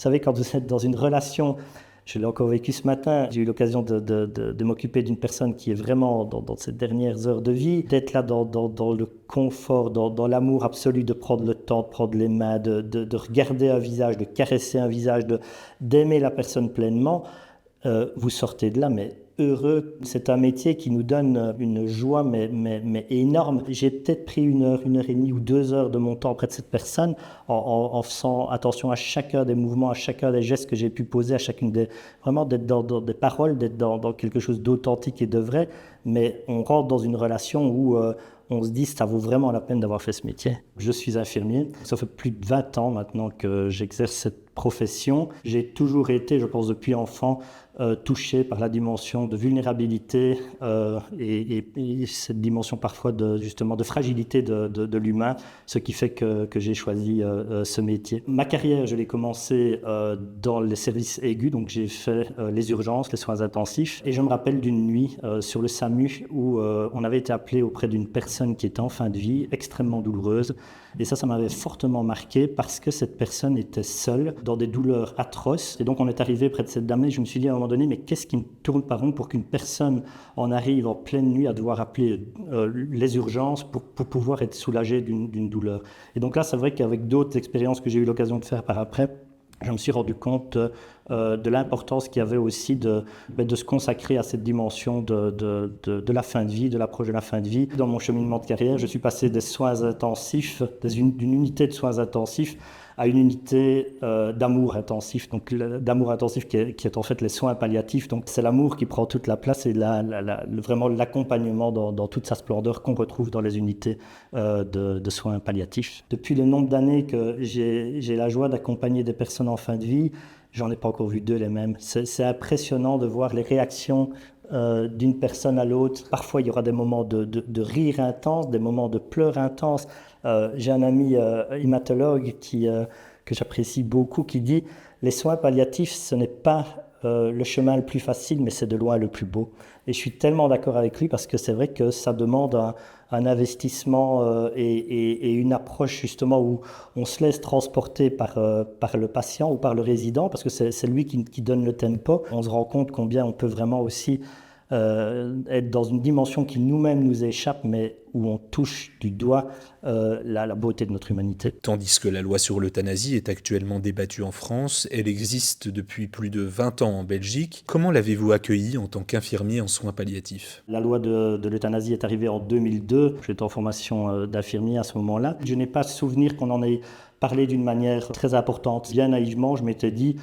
Vous savez, quand vous êtes dans une relation, je l'ai encore vécu ce matin, j'ai eu l'occasion de m'occuper d'une personne qui est vraiment dans ces dernières heures de vie, d'être là dans le confort, dans l'amour absolu, de prendre le temps, de prendre les mains, de regarder un visage, de caresser un visage, d'aimer la personne pleinement. Vous sortez de là, mais heureux. C'est un métier qui nous donne une joie, mais énorme. J'ai peut-être pris une heure et demie ou 2 heures de mon temps auprès de cette personne, en faisant attention à chacun des mouvements, à chacun des gestes que j'ai pu poser, à chacune des... Vraiment d'être dans des paroles, d'être dans quelque chose d'authentique et de vrai, mais on rentre dans une relation où... on se dit, ça vaut vraiment la peine d'avoir fait ce métier. Je suis infirmier. Ça fait plus de 20 ans maintenant que j'exerce cette profession. J'ai toujours été, je pense depuis enfant, touché par la dimension de vulnérabilité et cette dimension parfois justement de fragilité de l'humain, ce qui fait que j'ai choisi ce métier. Ma carrière, je l'ai commencée dans les services aigus, donc j'ai fait les urgences, les soins intensifs, et je me rappelle d'une nuit sur le SAMU où on avait été appelé auprès d'une personne qui était en fin de vie, extrêmement douloureuse, et ça m'avait fortement marqué parce que cette personne était seule, dans des douleurs atroces, et donc on est arrivé près de cette dame et je me suis dit à un moment donné, mais qu'est-ce qui me tourne par rond pour qu'une personne en arrive en pleine nuit à devoir appeler les urgences pour pouvoir être soulagée d'une douleur. Et donc là, c'est vrai qu'avec d'autres expériences que j'ai eu l'occasion de faire par après, je me suis rendu compte de l'importance qu'il y avait aussi de se consacrer à cette dimension de la fin de vie, de l'approche de la fin de vie. Dans mon cheminement de carrière, je suis passé des soins intensifs, d'une unité de soins intensifs à une unité d'amour intensif, donc d'amour intensif qui est en fait les soins palliatifs. Donc c'est l'amour qui prend toute la place et vraiment l'accompagnement dans toute sa splendeur qu'on retrouve dans les unités de soins palliatifs. Depuis le nombre d'années que j'ai la joie d'accompagner des personnes en fin de vie, j'en ai pas encore vu deux les mêmes. C'est impressionnant de voir les réactions d'une personne à l'autre. Parfois, il y aura des moments de rire intense, des moments de pleurs intenses. J'ai un ami hématologue que j'apprécie beaucoup qui dit « Les soins palliatifs, ce n'est pas le chemin le plus facile, mais c'est de loin le plus beau. » Et je suis tellement d'accord avec lui parce que c'est vrai que ça demande un investissement et une approche justement où on se laisse transporter par le patient ou par le résident parce que c'est lui qui donne le tempo. On se rend compte combien on peut vraiment aussi être dans une dimension qui nous-mêmes nous échappe, mais où on touche du doigt la beauté de notre humanité. Tandis que la loi sur l'euthanasie est actuellement débattue en France, elle existe depuis plus de 20 ans en Belgique. Comment l'avez-vous accueillie en tant qu'infirmier en soins palliatifs ? La loi de l'euthanasie est arrivée en 2002. J'étais en formation d'infirmier à ce moment-là. Je n'ai pas souvenir qu'on en ait parlé d'une manière très importante. Bien naïvement, je m'étais dit,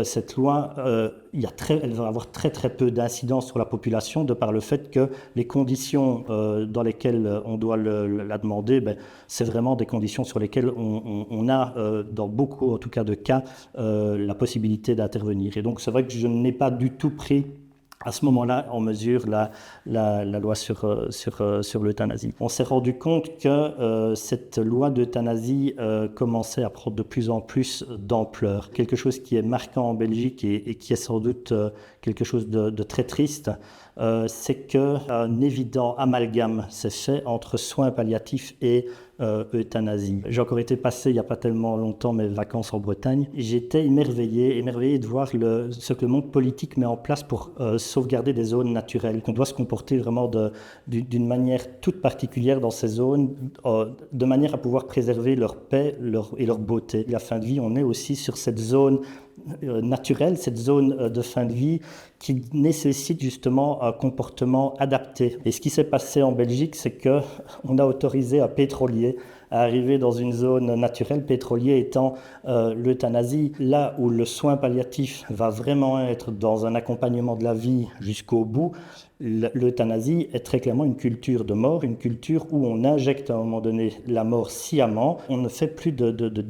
cette loi, elle va avoir très très peu d'incidence sur la population de par le fait que les conditions dans lesquelles on doit la demander, c'est vraiment des conditions sur lesquelles on a, dans beaucoup en tout cas de cas, la possibilité d'intervenir. Et donc c'est vrai que je n'ai pas du tout pris à ce moment-là, on mesure la loi sur l'euthanasie. On s'est rendu compte que cette loi d'euthanasie commençait à prendre de plus en plus d'ampleur. Quelque chose qui est marquant en Belgique et qui est sans doute quelque chose de très triste, c'est qu'un évident amalgame s'est fait entre soins palliatifs et euthanasie. J'ai encore été passer il n'y a pas tellement longtemps mes vacances en Bretagne. J'étais émerveillé de voir ce que le monde politique met en place pour sauvegarder des zones naturelles, qu'on doit se comporter vraiment d'une manière toute particulière dans ces zones, de manière à pouvoir préserver leur paix et leur beauté. À la fin de vie, on est aussi sur cette zone naturelle, cette zone de fin de vie qui nécessite justement un comportement adapté. Et ce qui s'est passé en Belgique, c'est qu'on a autorisé un pétrolier à arriver dans une zone naturelle, pétrolier étant l'euthanasie, là où le soin palliatif va vraiment être dans un accompagnement de la vie jusqu'au bout. L'euthanasie est très clairement une culture de mort, une culture où on injecte à un moment donné la mort sciemment. On ne fait plus de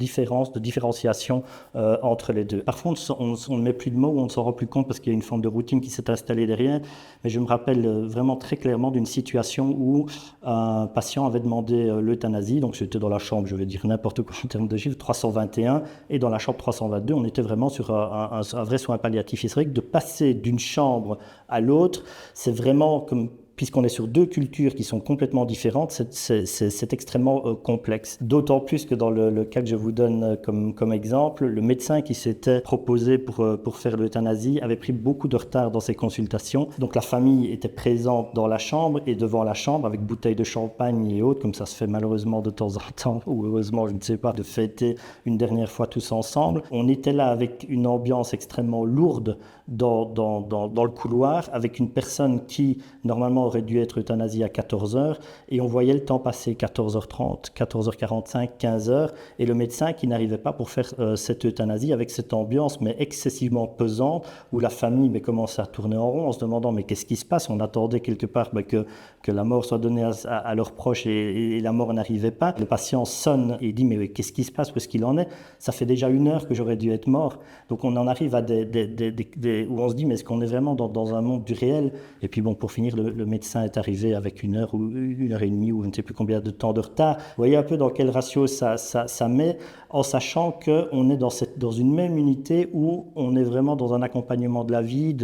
différenciation entre les deux. Parfois, on ne met plus de mots, on ne s'en rend plus compte parce qu'il y a une forme de routine qui s'est installée derrière. Mais je me rappelle vraiment très clairement d'une situation où un patient avait demandé l'euthanasie. Donc, j'étais dans la chambre, je vais dire n'importe quoi en termes de chiffres, 321. Et dans la chambre 322, on était vraiment sur un vrai soin palliatif. Et c'est vrai que de passer d'une chambre à l'autre, c'est vraiment comme puisqu'on est sur deux cultures qui sont complètement différentes, c'est extrêmement complexe. D'autant plus que dans le cas que je vous donne comme exemple, le médecin qui s'était proposé pour faire l'euthanasie avait pris beaucoup de retard dans ses consultations. Donc la famille était présente dans la chambre et devant la chambre avec bouteilles de champagne et autres, comme ça se fait malheureusement de temps en temps, ou heureusement, je ne sais pas, de fêter une dernière fois tous ensemble. On était là avec une ambiance extrêmement lourde dans le couloir, avec une personne qui, normalement, aurait dû être euthanasiée à 14h, et on voyait le temps passer, 14h30, 14h45, 15h, et le médecin qui n'arrivait pas pour faire cette euthanasie avec cette ambiance, mais excessivement pesante, où la famille commençait à tourner en rond en se demandant mais qu'est-ce qui se passe? On attendait quelque part que la mort soit donnée à leurs proches et la mort n'arrivait pas. Le patient sonne et dit mais qu'est-ce qui se passe? Où est-ce qu'il en est? Ça fait déjà 1 heure que j'aurais dû être mort. Donc on en arrive à où on se dit mais est-ce qu'on est vraiment dans un monde du réel? Et puis bon, pour finir, le médecin est arrivé avec 1 heure ou 1 heure et demie ou je ne sais plus combien de temps de retard. Vous voyez un peu dans quel ratio ça met, en sachant qu'on est dans une même unité où on est vraiment dans un accompagnement de la vie.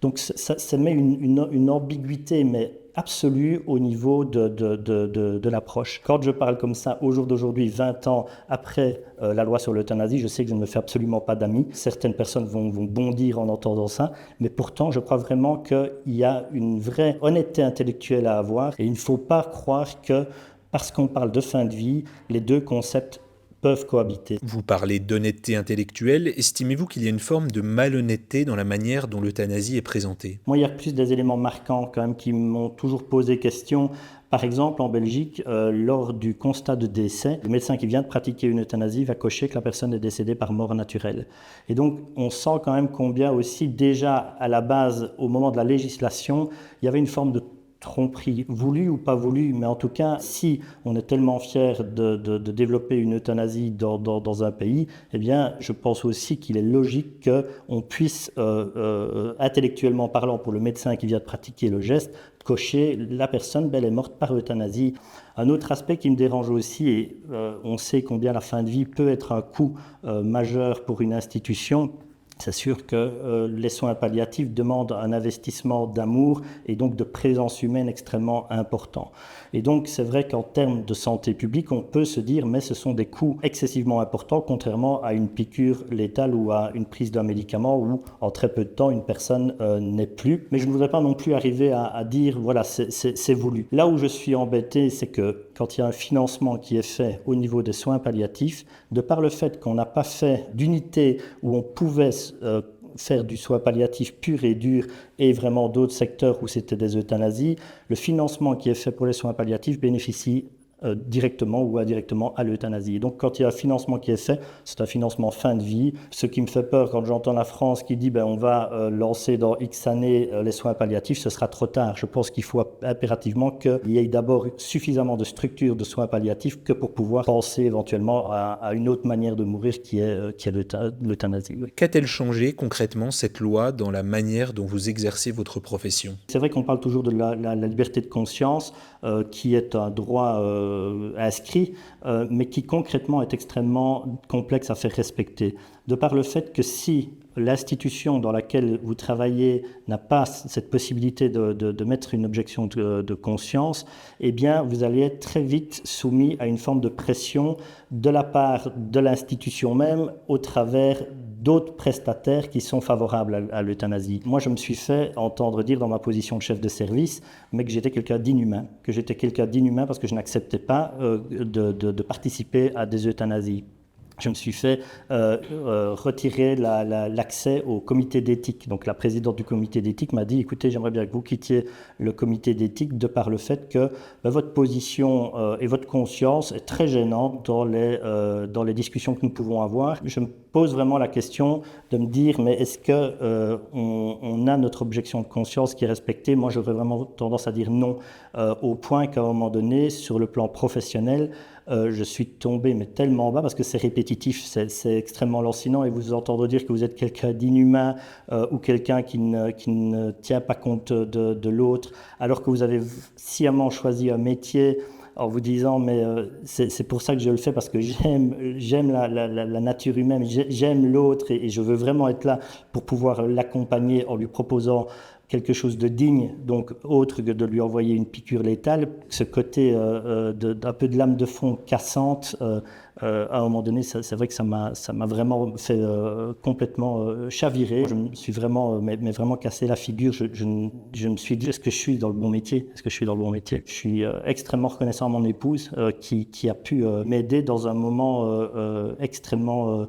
Donc ça met une ambiguïté, mais absolue au niveau de l'approche. Quand je parle comme ça, au jour d'aujourd'hui, 20 ans après la loi sur l'euthanasie, je sais que je ne me fais absolument pas d'amis. Certaines personnes vont bondir en entendant ça, mais pourtant, je crois vraiment qu'il y a une vraie honnêteté intellectuelle à avoir et il ne faut pas croire que, parce qu'on parle de fin de vie, les deux concepts peuvent cohabiter. Vous parlez d'honnêteté intellectuelle. Estimez-vous qu'il y a une forme de malhonnêteté dans la manière dont l'euthanasie est présentée? Moi, il y a plus des éléments marquants quand même qui m'ont toujours posé question. Par exemple, en Belgique, lors du constat de décès, le médecin qui vient de pratiquer une euthanasie va cocher que la personne est décédée par mort naturelle. Et donc, on sent quand même combien aussi déjà à la base, au moment de la législation, il y avait une forme de tromperie, voulu ou pas voulu, mais en tout cas, si on est tellement fier de développer une euthanasie dans un pays, eh bien, je pense aussi qu'il est logique qu'on puisse, intellectuellement parlant, pour le médecin qui vient de pratiquer le geste, cocher la personne, elle est morte par euthanasie. Un autre aspect qui me dérange aussi, et on sait combien la fin de vie peut être un coût majeur pour une institution. C'est sûr que les soins palliatifs demandent un investissement d'amour et donc de présence humaine extrêmement important. Et donc, c'est vrai qu'en termes de santé publique, on peut se dire, mais ce sont des coûts excessivement importants, contrairement à une piqûre létale ou à une prise d'un médicament où, en très peu de temps, une personne n'est plus. Mais je ne voudrais pas non plus arriver à dire, voilà, c'est voulu. Là où je suis embêté, c'est que quand il y a un financement qui est fait au niveau des soins palliatifs, de par le fait qu'on n'a pas fait d'unité où on pouvait faire du soin palliatif pur et dur et vraiment d'autres secteurs où c'était des euthanasies, le financement qui est fait pour les soins palliatifs bénéficie directement ou indirectement à l'euthanasie. Donc quand il y a un financement qui est fait, c'est un financement fin de vie. Ce qui me fait peur quand j'entends la France qui dit on va lancer dans X années les soins palliatifs, ce sera trop tard. Je pense qu'il faut impérativement qu'il y ait d'abord suffisamment de structures de soins palliatifs que pour pouvoir penser éventuellement à une autre manière de mourir qui est l'euthanasie. Oui. Qu'a-t-elle changé concrètement cette loi dans la manière dont vous exercez votre profession? C'est vrai qu'on parle toujours de la liberté de conscience qui est un droit inscrit, mais qui concrètement est extrêmement complexe à faire respecter. De par le fait que si l'institution dans laquelle vous travaillez n'a pas cette possibilité de mettre une objection de conscience, eh bien, vous allez être très vite soumis à une forme de pression de la part de l'institution même au travers d'autres prestataires qui sont favorables à l'euthanasie. Moi, je me suis fait entendre dire dans ma position de chef de service, mais que j'étais quelqu'un d'inhumain, parce que je n'acceptais pas de participer à des euthanasies. Je me suis fait retirer l'accès au comité d'éthique. Donc la présidente du comité d'éthique m'a dit, écoutez, j'aimerais bien que vous quittiez le comité d'éthique de par le fait que votre position et votre conscience est très gênante dans les discussions que nous pouvons avoir. Je me pose vraiment la question de me dire, mais est-ce qu'on a notre objection de conscience qui est respectée? Moi, j'aurais vraiment tendance à dire non, au point qu'à un moment donné, sur le plan professionnel, je suis tombé mais tellement bas parce que c'est répétitif, c'est extrêmement lancinant et vous entendre dire que vous êtes quelqu'un d'inhumain ou quelqu'un qui ne tient pas compte de l'autre alors que vous avez sciemment choisi un métier en vous disant mais c'est pour ça que je le fais parce que j'aime la nature humaine, j'aime l'autre et je veux vraiment être là pour pouvoir l'accompagner en lui proposant quelque chose de digne, donc autre que de lui envoyer une piqûre létale. Ce côté d'un peu de lame de fond cassante, à un moment donné, c'est vrai que ça m'a vraiment fait complètement chavirer. Je me suis vraiment, mais vraiment cassé la figure. Je me suis dit, est-ce que je suis dans le bon métier? Est-ce que je suis dans le bon métier? Je suis extrêmement reconnaissant à mon épouse qui a pu m'aider dans un moment extrêmement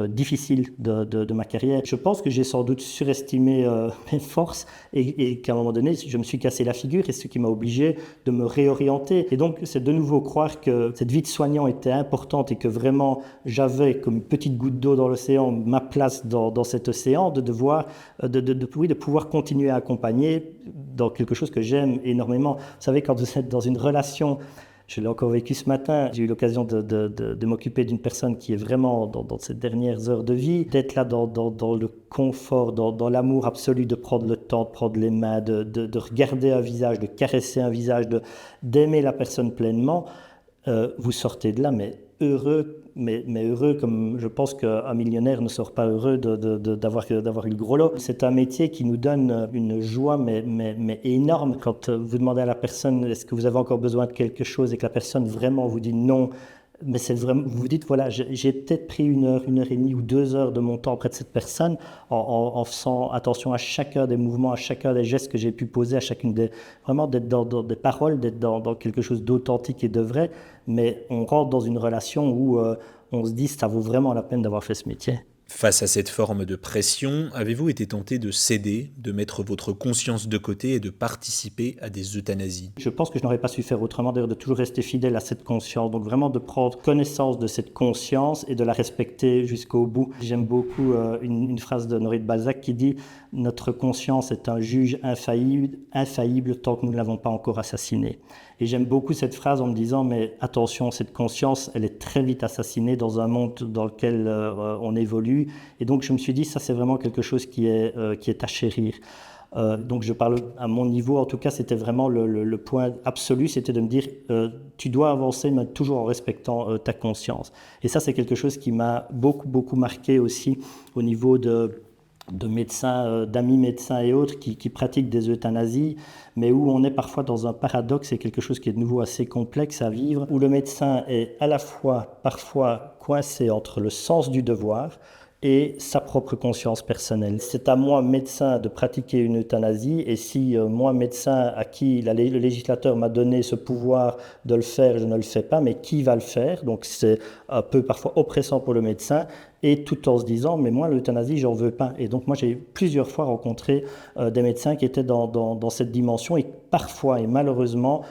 difficile de ma carrière. Je pense que j'ai sans doute surestimé mes forces et qu'à un moment donné, je me suis cassé la figure et ce qui m'a obligé de me réorienter. Et donc, c'est de nouveau croire que cette vie de soignant était importante et que vraiment j'avais comme une petite goutte d'eau dans l'océan ma place dans cet océan, de devoir, oui, de pouvoir continuer à accompagner dans quelque chose que j'aime énormément. Vous savez, quand vous êtes dans une relation, je l'ai encore vécu ce matin, j'ai eu l'occasion de m'occuper d'une personne qui est vraiment dans ces dernières heures de vie, d'être là dans le confort, dans l'amour absolu, de prendre le temps, de prendre les mains, de regarder un visage, de caresser un visage, d'aimer la personne pleinement. Vous sortez de là, mais heureux, mais heureux comme je pense qu'un millionnaire ne sort pas heureux d'avoir eu le gros lot. C'est un métier qui nous donne une joie, mais énorme. Quand vous demandez à la personne, est-ce que vous avez encore besoin de quelque chose, et que la personne vraiment vous dit non, mais c'est vraiment, vous vous dites, voilà, j'ai peut-être pris une heure et demie ou 2 heures de mon temps auprès de cette personne en faisant attention à chacun des mouvements, à chacun des gestes que j'ai pu poser, à chacune vraiment d'être dans des paroles, d'être dans quelque chose d'authentique et de vrai, mais on rentre dans une relation où on se dit, ça vaut vraiment la peine d'avoir fait ce métier. Face à cette forme de pression, avez-vous été tenté de céder, de mettre votre conscience de côté et de participer à des euthanasies? Je pense que je n'aurais pas su faire autrement, d'ailleurs, de toujours rester fidèle à cette conscience. Donc vraiment de prendre connaissance de cette conscience et de la respecter jusqu'au bout. J'aime beaucoup une phrase d'Honoré de Balzac qui dit « Notre conscience est un juge infaillible tant que nous ne l'avons pas encore assassiné ». Et j'aime beaucoup cette phrase en me disant, mais attention, cette conscience, elle est très vite assassinée dans un monde dans lequel on évolue. Et donc je me suis dit, ça c'est vraiment quelque chose qui est à chérir. Donc je parle à mon niveau, en tout cas c'était vraiment le point absolu, c'était de me dire, tu dois avancer, mais toujours en respectant ta conscience. Et ça c'est quelque chose qui m'a beaucoup marqué aussi au niveau de médecins, d'amis médecins et autres qui pratiquent des euthanasies, mais où on est parfois dans un paradoxe, et quelque chose qui est de nouveau assez complexe à vivre, où le médecin est à la fois parfois coincé entre le sens du devoir et sa propre conscience personnelle. C'est à moi, médecin, de pratiquer une euthanasie, et si moi, médecin, à qui le législateur m'a donné ce pouvoir de le faire, je ne le fais pas, mais qui va le faire? Donc c'est un peu parfois oppressant pour le médecin, et tout en se disant, mais moi, l'euthanasie, j'en veux pas. Et donc moi, j'ai plusieurs fois rencontré des médecins qui étaient dans cette dimension, et parfois, et malheureusement,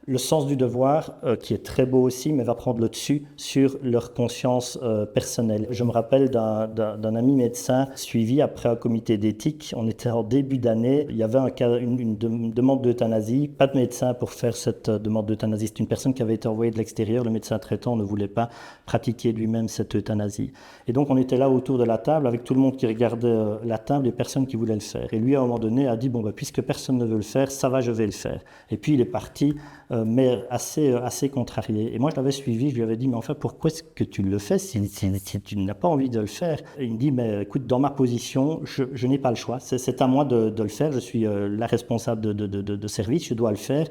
le sens du devoir, qui est très beau aussi, mais va prendre le dessus sur leur conscience personnelle. Je me rappelle d'un ami médecin suivi après un comité d'éthique. On était en début d'année. Il y avait une demande d'euthanasie. Pas de médecin pour faire cette demande d'euthanasie. C'est une personne qui avait été envoyée de l'extérieur. Le médecin traitant ne voulait pas pratiquer lui-même cette euthanasie. Et donc, on était là autour de la table, avec tout le monde qui regardait la table et personne qui voulait le faire. Et lui, à un moment donné, a dit, bon, puisque personne ne veut le faire, ça va, je vais le faire. Et puis, il est parti. Mais assez contrarié. Et moi, je l'avais suivi, je lui avais dit, mais enfin, pourquoi est-ce que tu le fais si tu n'as pas envie de le faire? Et il me dit, mais écoute, dans ma position, je n'ai pas le choix. C'est à moi de le faire. Je suis la responsable de service, je dois le faire.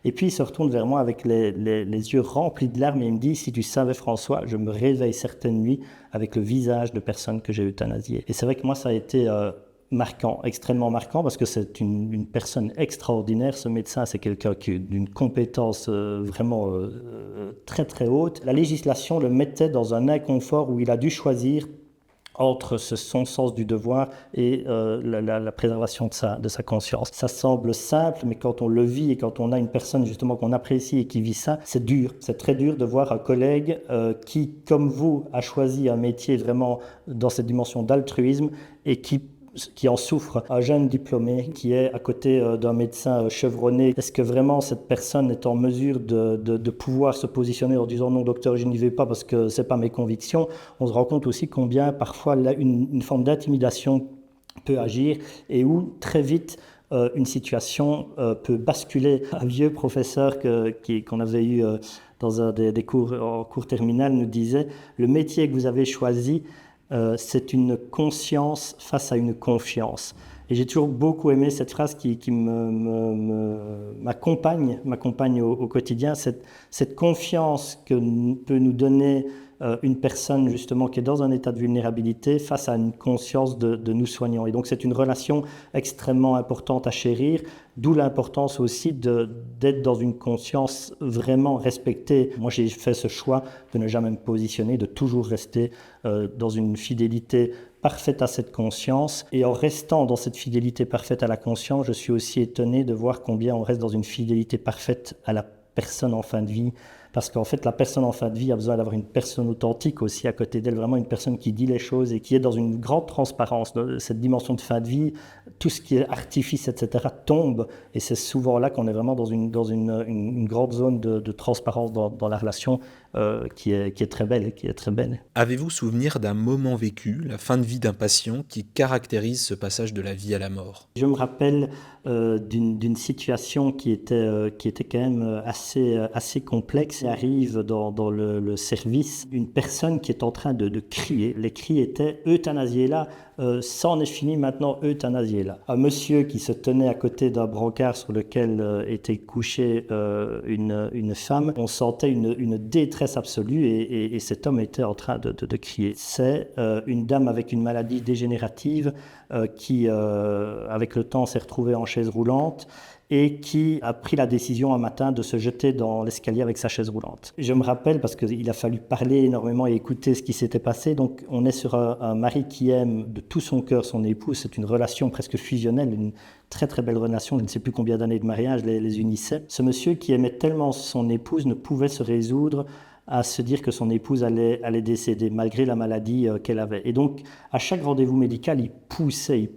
Et puis, il se retourne vers moi avec les yeux remplis de larmes et il me dit, si tu savais, François, je me réveille certaines nuits avec le visage de personnes que j'ai euthanasiées. Et c'est vrai que moi, ça a été marquant, extrêmement marquant, parce que c'est une personne extraordinaire. Ce médecin, c'est quelqu'un d'une compétence vraiment très haute. La législation le mettait dans un inconfort où il a dû choisir entre son sens du devoir et la préservation de sa conscience. Ça semble simple, mais quand on le vit et quand on a une personne justement qu'on apprécie et qui vit ça, c'est dur. C'est très dur de voir un collègue qui, comme vous, a choisi un métier vraiment dans cette dimension d'altruisme et qui en souffre, un jeune diplômé qui est à côté d'un médecin chevronné. Est-ce que vraiment cette personne est en mesure de pouvoir se positionner en disant non docteur, je n'y vais pas parce que c'est pas mes convictions? On se rend compte aussi combien parfois une forme d'intimidation peut agir et où très vite une situation peut basculer. Un vieux professeur qu'on avait eu dans des cours en cours terminal nous disait le métier que vous avez choisi c'est une conscience face à une confiance. Et j'ai toujours beaucoup aimé cette phrase qui m'accompagne au quotidien, cette confiance que peut nous donner une personne justement qui est dans un état de vulnérabilité face à une conscience de nous soignants. Et donc c'est une relation extrêmement importante à chérir, d'où l'importance aussi d'être dans une conscience vraiment respectée. Moi j'ai fait ce choix de ne jamais me positionner, de toujours rester dans une fidélité parfaite à cette conscience. Et en restant dans cette fidélité parfaite à la conscience, je suis aussi étonné de voir combien on reste dans une fidélité parfaite à la personne en fin de vie. Parce qu'en fait, la personne en fin de vie a besoin d'avoir une personne authentique aussi à côté d'elle, vraiment une personne qui dit les choses et qui est dans une grande transparence. Cette dimension de fin de vie, tout ce qui est artifice, etc., tombe. Et c'est souvent là qu'on est vraiment dans une grande zone de transparence dans la relation qui est très belle. Avez-vous souvenir d'un moment vécu, la fin de vie d'un patient, qui caractérise ce passage de la vie à la mort? Je me rappelle d'une situation qui était quand même assez complexe. Il arrive dans le service une personne qui est en train de crier. Les cris étaient « euthanasiez-la ». Ça en est fini maintenant, euthanasiez-la. Un monsieur qui se tenait à côté d'un brancard sur lequel était couchée une femme, on sentait une détresse absolue et cet homme était en train de crier. C'est une dame avec une maladie dégénérative qui, avec le temps, s'est retrouvée en chaise roulante et qui a pris la décision un matin de se jeter dans l'escalier avec sa chaise roulante. Je me rappelle parce qu'il a fallu parler énormément et écouter ce qui s'était passé. Donc on est sur un mari qui aime de tout son cœur son épouse. C'est une relation presque fusionnelle, une très très belle relation. Je ne sais plus combien d'années de mariage les unissait. Ce monsieur qui aimait tellement son épouse ne pouvait se résoudre à se dire que son épouse allait décéder malgré la maladie qu'elle avait. Et donc, à chaque rendez-vous médical, il poussait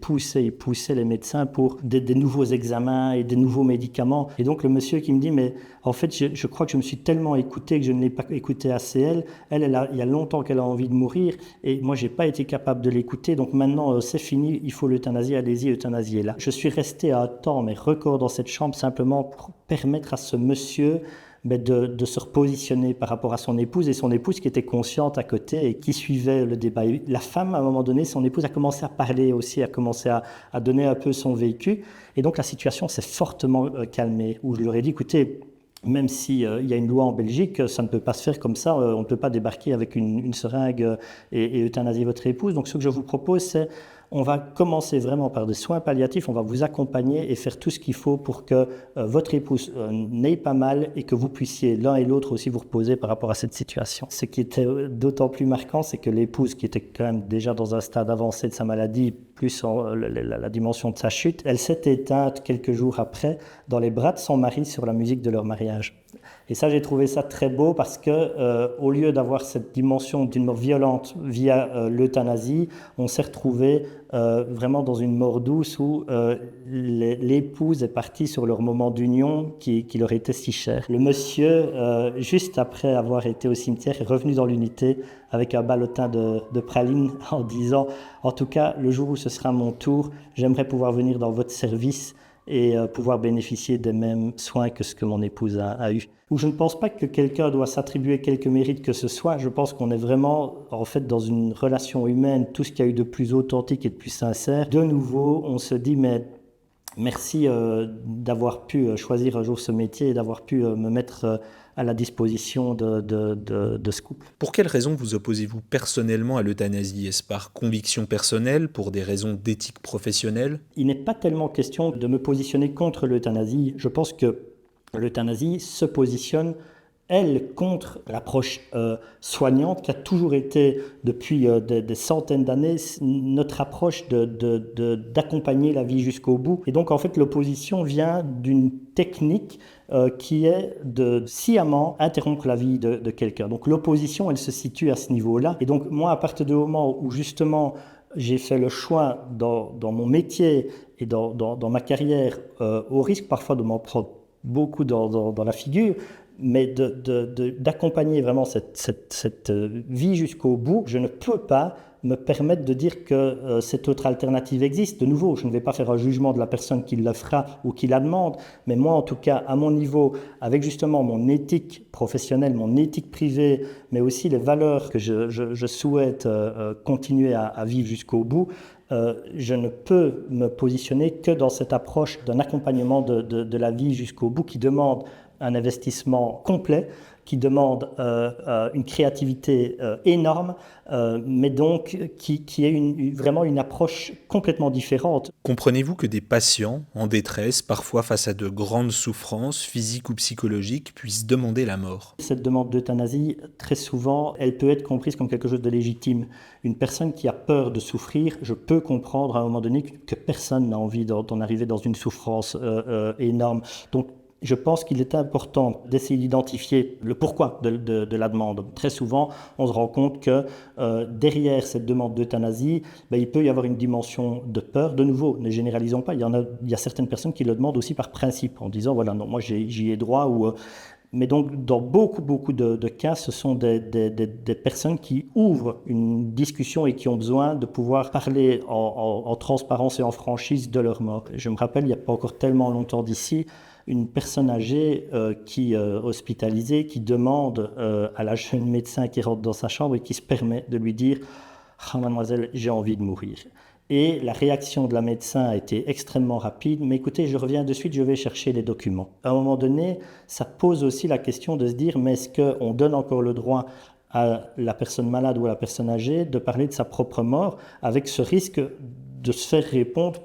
les médecins pour des nouveaux examens et des nouveaux médicaments. Et donc, le monsieur qui me dit, mais en fait, je crois que je me suis tellement écouté que je ne l'ai pas écouté assez il y a longtemps qu'elle a envie de mourir et moi, je n'ai pas été capable de l'écouter. Donc maintenant, c'est fini, il faut l'euthanasie, allez-y, euthanasiez-la. Je suis resté un temps, mais record dans cette chambre, simplement pour permettre à ce monsieur de se repositionner par rapport à son épouse et son épouse qui était consciente à côté et qui suivait le débat. Et la femme, à un moment donné, son épouse a commencé à parler aussi, a commencé à donner un peu son vécu. Et donc la situation s'est fortement calmée, où je leur ai dit, écoutez, même s'il y a une loi en Belgique, ça ne peut pas se faire comme ça, on ne peut pas débarquer avec une seringue et euthanasier votre épouse. Donc ce que je vous propose, c'est on va commencer vraiment par des soins palliatifs, on va vous accompagner et faire tout ce qu'il faut pour que votre épouse n'aille pas mal et que vous puissiez l'un et l'autre aussi vous reposer par rapport à cette situation. Ce qui était d'autant plus marquant, c'est que l'épouse, qui était quand même déjà dans un stade avancé de sa maladie, plus la dimension de sa chute, elle s'est éteinte quelques jours après dans les bras de son mari sur la musique de leur mariage. Et ça, j'ai trouvé ça très beau parce que au lieu d'avoir cette dimension d'une mort violente via l'euthanasie, on s'est retrouvé vraiment dans une mort douce où l'épouse est partie sur leur moment d'union qui leur était si cher. Le monsieur, juste après avoir été au cimetière, est revenu dans l'unité avec un ballotin de pralines en disant « En tout cas, le jour où ce sera mon tour, j'aimerais pouvoir venir dans votre service et pouvoir bénéficier des mêmes soins que ce que mon épouse a eu. » Où je ne pense pas que quelqu'un doit s'attribuer quelque mérite que ce soit. Je pense qu'on est vraiment, en fait, dans une relation humaine, tout ce qu'il y a eu de plus authentique et de plus sincère. De nouveau, on se dit, mais merci d'avoir pu choisir un jour ce métier et d'avoir pu me mettre à la disposition de ce couple. Pour quelles raisons vous opposez-vous personnellement à l'euthanasie? Est-ce par conviction personnelle, pour des raisons d'éthique professionnelle? Il n'est pas tellement question de me positionner contre l'euthanasie. Je pense que l'euthanasie se positionne, elle, contre l'approche soignante qui a toujours été, depuis des centaines d'années, notre approche d'accompagner la vie jusqu'au bout. Et donc, en fait, l'opposition vient d'une technique qui est de sciemment interrompre la vie de quelqu'un. Donc, l'opposition, elle se situe à ce niveau-là. Et donc, moi, à partir du moment où, justement, j'ai fait le choix dans mon métier et dans ma carrière, au risque parfois de m'en prendre beaucoup dans la figure, mais d'accompagner vraiment cette vie jusqu'au bout, je ne peux pas me permettre de dire que cette autre alternative existe. De nouveau, je ne vais pas faire un jugement de la personne qui le fera ou qui la demande, mais moi, en tout cas, à mon niveau, avec justement mon éthique professionnelle, mon éthique privée, mais aussi les valeurs que je souhaite continuer à vivre jusqu'au bout, je ne peux me positionner que dans cette approche d'un accompagnement de la vie jusqu'au bout qui demande un investissement complet, qui demande une créativité énorme, mais donc qui est vraiment une approche complètement différente. Comprenez-vous que des patients en détresse, parfois face à de grandes souffrances physiques ou psychologiques, puissent demander la mort? Cette demande d'euthanasie, très souvent, elle peut être comprise comme quelque chose de légitime. Une personne qui a peur de souffrir, je peux comprendre à un moment donné que personne n'a envie d'en arriver dans une souffrance énorme. Donc, je pense qu'il est important d'essayer d'identifier le pourquoi de la demande. Très souvent, on se rend compte que derrière cette demande d'euthanasie, il peut y avoir une dimension de peur. De nouveau, ne généralisons pas, il y a certaines personnes qui le demandent aussi par principe, en disant, voilà, non, moi j'y ai droit. Mais donc, dans beaucoup de cas, ce sont des personnes qui ouvrent une discussion et qui ont besoin de pouvoir parler en transparence et en franchise de leur mort. Je me rappelle, il n'y a pas encore tellement longtemps d'ici, une personne âgée qui hospitalisée, qui demande à la jeune médecin qui rentre dans sa chambre et qui se permet de lui dire « Ah, mademoiselle, j'ai envie de mourir ». Et la réaction de la médecin a été extrêmement rapide. Mais écoutez, je reviens de suite, je vais chercher les documents. À un moment donné, ça pose aussi la question de se dire, mais est-ce qu'on donne encore le droit à la personne malade ou à la personne âgée de parler de sa propre mort avec ce risque de se faire répondre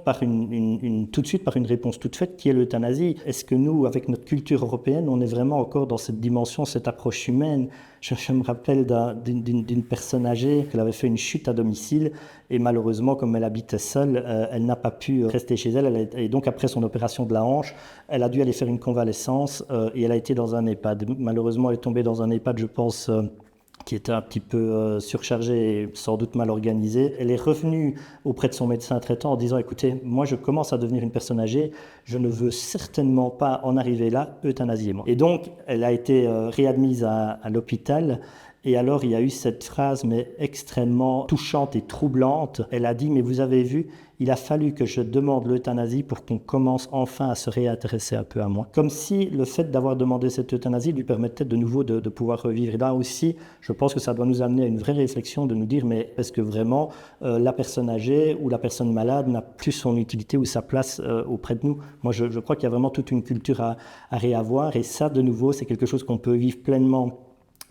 tout de suite par une réponse toute faite qui est l'euthanasie. Est-ce que nous, avec notre culture européenne, on est vraiment encore dans cette dimension, cette approche humaine? Je me rappelle d'une personne âgée qui avait fait une chute à domicile et malheureusement, comme elle habitait seule, elle n'a pas pu rester chez elle. Et donc après son opération de la hanche, elle a dû aller faire une convalescence et elle a été dans un EHPAD. Malheureusement, elle est tombée dans un EHPAD, je pense, qui était un petit peu surchargée et sans doute mal organisée. Elle est revenue auprès de son médecin traitant en disant « Écoutez, moi je commence à devenir une personne âgée, je ne veux certainement pas en arriver là, euthanasiez-moi ». Et donc, elle a été réadmise à l'hôpital. Et alors, il y a eu cette phrase, mais extrêmement touchante et troublante. Elle a dit « Mais vous avez vu, il a fallu que je demande l'euthanasie pour qu'on commence enfin à se réintéresser un peu à moi. » Comme si le fait d'avoir demandé cette euthanasie lui permettait de nouveau de pouvoir revivre. Et là aussi, je pense que ça doit nous amener à une vraie réflexion de nous dire « Mais est-ce que vraiment la personne âgée ou la personne malade n'a plus son utilité ou sa place auprès de nous ?» Moi, je crois qu'il y a vraiment toute une culture à réavoir. Et ça, de nouveau, c'est quelque chose qu'on peut vivre pleinement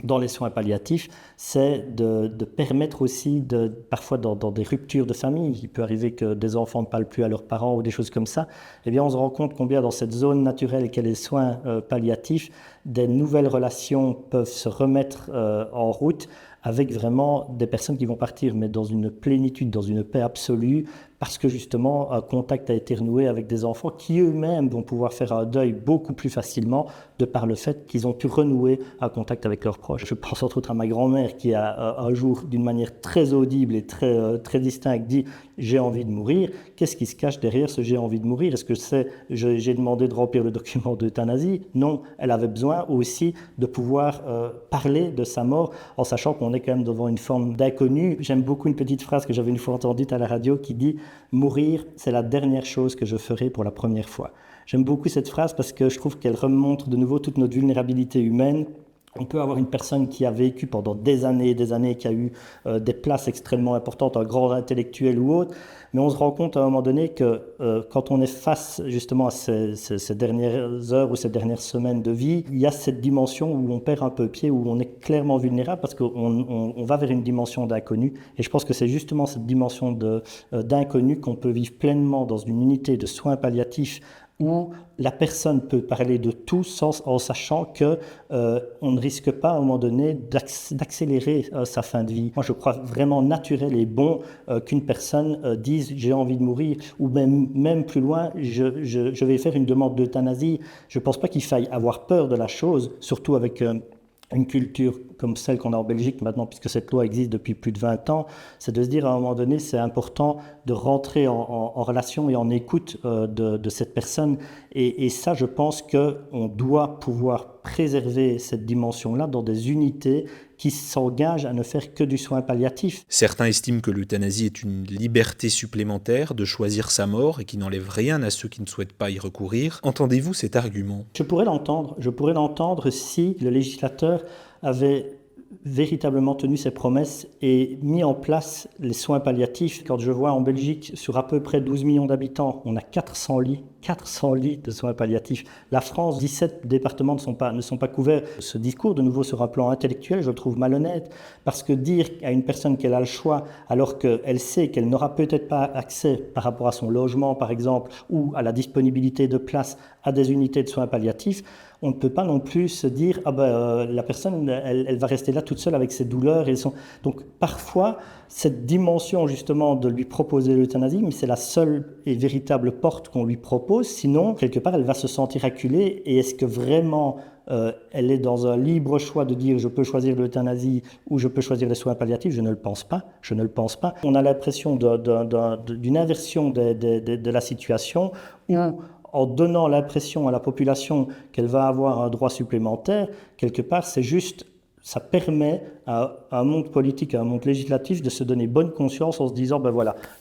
dans les soins palliatifs, c'est de permettre aussi, parfois dans des ruptures de famille, il peut arriver que des enfants ne parlent plus à leurs parents ou des choses comme ça, eh bien on se rend compte combien dans cette zone naturelle qu'est les soins palliatifs, des nouvelles relations peuvent se remettre en route avec vraiment des personnes qui vont partir, mais dans une plénitude, dans une paix absolue, parce que justement un contact a été renoué avec des enfants qui eux-mêmes vont pouvoir faire un deuil beaucoup plus facilement de par le fait qu'ils ont pu renouer un contact avec leurs proches. Je pense entre autres à ma grand-mère qui a un jour, d'une manière très audible et très distincte, dit « j'ai envie de mourir ». Qu'est-ce qui se cache derrière ce « j'ai envie de mourir » ? Est-ce que c'est « j'ai demandé de remplir le document d'euthanasie » ? Non, elle avait besoin aussi de pouvoir parler de sa mort en sachant qu'on est quand même devant une forme d'inconnu. J'aime beaucoup une petite phrase que j'avais une fois entendue à la radio qui dit « Mourir, c'est la dernière chose que je ferai pour la première fois ». J'aime beaucoup cette phrase parce que je trouve qu'elle remonte de nouveau toute notre vulnérabilité humaine. On peut avoir une personne qui a vécu pendant des années et des années, qui a eu des places extrêmement importantes, un grand intellectuel ou autre, mais on se rend compte à un moment donné que quand on est face justement à ces dernières heures ou ces dernières semaines de vie, il y a cette dimension où on perd un peu pied, où on est clairement vulnérable parce qu'on va vers une dimension d'inconnu. Et je pense que c'est justement cette dimension d'inconnu qu'on peut vivre pleinement dans une unité de soins palliatifs où la personne peut parler de tout en sachant que on ne risque pas à un moment donné d'accélérer sa fin de vie. Moi, je crois vraiment naturel et bon qu'une personne dise « j'ai envie de mourir » ou même plus loin « je vais faire une demande d'euthanasie ». Je ne pense pas qu'il faille avoir peur de la chose, surtout avec une culture comme celle qu'on a en Belgique maintenant, puisque cette loi existe depuis plus de 20 ans, c'est de se dire à un moment donné, c'est important de rentrer en relation et en écoute de cette personne. Et ça, je pense qu'on doit pouvoir préserver cette dimension-là dans des unités qui s'engagent à ne faire que du soin palliatif. Certains estiment que l'euthanasie est une liberté supplémentaire de choisir sa mort et qui n'enlève rien à ceux qui ne souhaitent pas y recourir. Entendez-vous cet argument ? Je pourrais l'entendre si le législateur avait véritablement tenu ses promesses et mis en place les soins palliatifs. Quand je vois en Belgique, sur à peu près 12 millions d'habitants, on a 400 lits de soins palliatifs. La France, 17 départements ne sont pas couverts. Ce discours, de nouveau sur un plan intellectuel, je le trouve malhonnête, parce que dire à une personne qu'elle a le choix, alors qu'elle sait qu'elle n'aura peut-être pas accès par rapport à son logement, par exemple, ou à la disponibilité de place à des unités de soins palliatifs, on ne peut pas non plus se dire la personne, elle va rester là toute seule avec ses douleurs. Donc parfois, cette dimension justement de lui proposer l'euthanasie, mais c'est la seule et véritable porte qu'on lui propose. Sinon, quelque part, elle va se sentir acculée. Et est-ce que vraiment elle est dans un libre choix de dire je peux choisir l'euthanasie ou je peux choisir les soins palliatifs? Je ne le pense pas. On a l'impression d'une inversion de la situation où, en donnant l'impression à la population qu'elle va avoir un droit supplémentaire, quelque part, ça permet à un monde politique, à un monde législatif de se donner bonne conscience en se disant,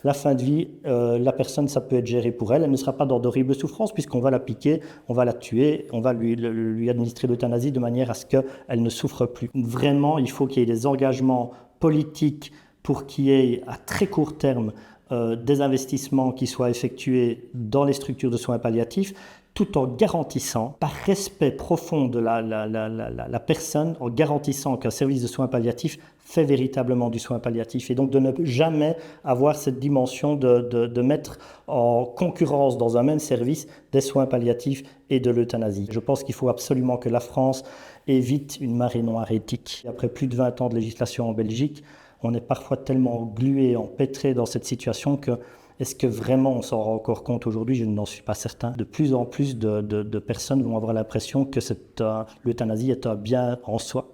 la fin de vie, la personne, ça peut être géré pour elle, elle ne sera pas dans d'horribles souffrances puisqu'on va la piquer, on va la tuer, on va lui administrer l'euthanasie de manière à ce qu'elle ne souffre plus. Vraiment, il faut qu'il y ait des engagements politiques pour qu'il y ait à très court terme des investissements qui soient effectués dans les structures de soins palliatifs, tout en garantissant, par respect profond de la personne, en garantissant qu'un service de soins palliatifs fait véritablement du soin palliatif, et donc de ne jamais avoir cette dimension de mettre en concurrence dans un même service des soins palliatifs et de l'euthanasie. Je pense qu'il faut absolument que la France évite une marée noire éthique. Après plus de 20 ans de législation en Belgique, on est parfois tellement englué, empêtré dans cette situation que est-ce que vraiment on s'en rend encore compte aujourd'hui? Je n'en suis pas certain. De plus en plus de personnes vont avoir l'impression que l'euthanasie est un bien en soi.